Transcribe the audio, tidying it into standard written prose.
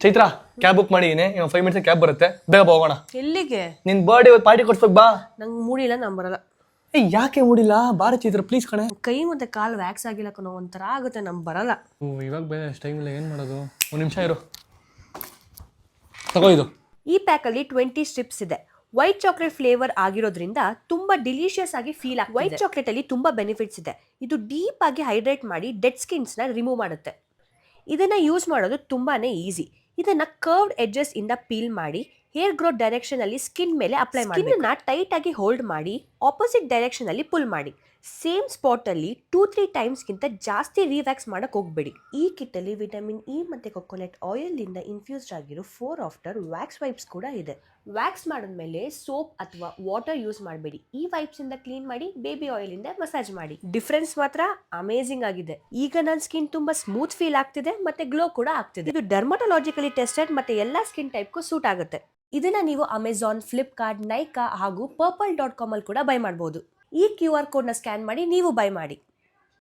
Chaitra cab book ಮಾಡಿದೀನಿ, 5 minutes cab ಬರುತ್ತೆ, ಬೇಗ ಹೋಗೋಣ. ಎಲ್ಲಿಗೆ? ನಿನ್ ಬರ್ಡೇ ಪಾರ್ಟಿ ಕೊಡ್ಸೋಕ್ ಬಾ. ನಂಗೆ ಮೂಡಿಲ್ಲ, ನಾನು ಬರಲ್ಲ. ಯಾಕೆ ಮೂಡಿಲ್ಲ? ಬಾರಿ ಚೈತ್ರ ಪ್ಲೀಸ್ ಕಣೆ. ಕೈ ಮತ್ತೆ ಕಾಲು ವ್ಯಾಕ್ಸ್ ಆಗಿಲ್ಲ ಕಣೋ, ಒಂಥರ ಆಗುತ್ತೆ, ನಮ್ ಬರಲ್ಲ. ಇವಾಗ ಬೇರೆ ಅಷ್ಟು ಟೈಮ್ ಇಲ್ಲ, ಏನ್ ಮಾಡೋದು? ಒಂದು ನಿಮಿಷ ಇರು, ತಗೋ ಇದು. ಈ ಪ್ಯಾಕಲ್ಲಿ 20 ಸ್ಟ್ರಿಪ್ಸ್ ಇದೆ. ವೈಟ್ ಚಾಕ್ಲೇಟ್ ಫ್ಲೇವರ್ ಆಗಿರೋದ್ರಿಂದ ತುಂಬಾ ಡಿಲಿಷಿಯಸ್ ಆಗಿ ಫೀಲ್ ಆಗ್ತಿದೆ. ವೈಟ್ ಚಾಕ್ಲೇಟ್ ಅಲ್ಲಿ ತುಂಬಾ ಬೆನಿಫಿಟ್ಸ್ ಇದೆ. ಇದು ಡೀಪ್ ಆಗಿ ಹೈಡ್ರೇಟ್ ಮಾಡಿ ಡೆಡ್ ಸ್ಕಿನ್ಸ್ ನ ರಿಮೂವ್ ಮಾಡುತ್ತೆ. ಇದನ್ನ ಯೂಸ್ ಮಾಡೋದು ತುಂಬಾನೇ ಈಸಿ. ಇದನ್ನ ಕರ್ವ್ಡ್ ಎಡ್ಜಸ್ ಇಂದ ಪೀಲ್ ಮಾಡಿ ಹೇರ್ ಗ್ರೋತ್ ಡೈರೆಕ್ಷನ್ ಅಲ್ಲಿ ಸ್ಕಿನ್ ಮೇಲೆ ಅಪ್ಲೈ ಮಾಡಿ, ಸ್ಕಿನ್ ಟೈಟ್ ಆಗಿ ಹೋಲ್ಡ್ ಮಾಡಿ ಆಪೋಸಿಟ್ ಡೈರೆಕ್ಷನ್ ಅಲ್ಲಿ ಪುಲ್ ಮಾಡಿ. ಸೇಮ್ ಸ್ಪಾಟ್ ಅಲ್ಲಿ 2-3 ಟೈಮ್ಸ್ ಗಿಂತ ಜಾಸ್ತಿ ರಿವ್ಯಾಕ್ಸ್ ಮಾಡಕ್ ಹೋಗ್ಬೇಡಿ. ಈ ಕಿಟ್ ಅಲ್ಲಿ ವಿಟಮಿನ್ ಇ ಮತ್ತೆ ಕೊಕೊನಟ್ ಆಯಿಲ್ ಇಂದ ಇನ್ಫ್ಯೂಸ್ಡ್ ಆಗಿರೋ 4 ಆಫ್ಟರ್ ವ್ಯಾಕ್ಸ್ ವೈಪ್ಸ್ ಕೂಡ ಇದೆ. ವ್ಯಾಕ್ಸ್ ಮಾಡಿದ್ಮೇಲೆ ಸೋಪ್ ಅಥವಾ ವಾಟರ್ ಯೂಸ್ ಮಾಡಬೇಡಿ. ಈ ವೈಪ್ಸ್ ಇಂದ ಕ್ಲೀನ್ ಮಾಡಿ ಬೇಬಿ ಆಯಿಲ್ ಇಂದ ಮಸಾಜ್ ಮಾಡಿ. ಡಿಫ್ರೆನ್ಸ್ ಮಾತ್ರ ಅಮೇಜಿಂಗ್ ಆಗಿದೆ. ಈಗ ನನ್ನ ಸ್ಕಿನ್ ತುಂಬಾ ಸ್ಮೂತ್ ಫೀಲ್ ಆಗ್ತಿದೆ ಮತ್ತೆ ಗ್ಲೋ ಕೂಡ ಆಗ್ತಿದೆ. ಇದು ಡರ್ಮಟೊಲಾಜಿಕಲಿ ಟೆಸ್ಟೆಡ್ ಮತ್ತೆ ಎಲ್ಲಾ ಸ್ಕಿನ್ ಟೈಪ್ಗೂ ಸೂಟ್ ಆಗುತ್ತೆ. ಇದನ್ನ ನೀವು ಅಮೆಜಾನ್, ಫ್ಲಿಪ್ಕಾರ್ಟ್, ನೈಕಾ ಹಾಗೂ purple.com ಅಲ್ಲಿ ಕೂಡ ಬೈ ಮಾಡಬಹುದು. ಈ QR ಕೋಡ್ ನ ಸ್ಕ್ಯಾನ್ ಮಾಡಿ ನೀವು ಬೈ ಮಾಡಿ.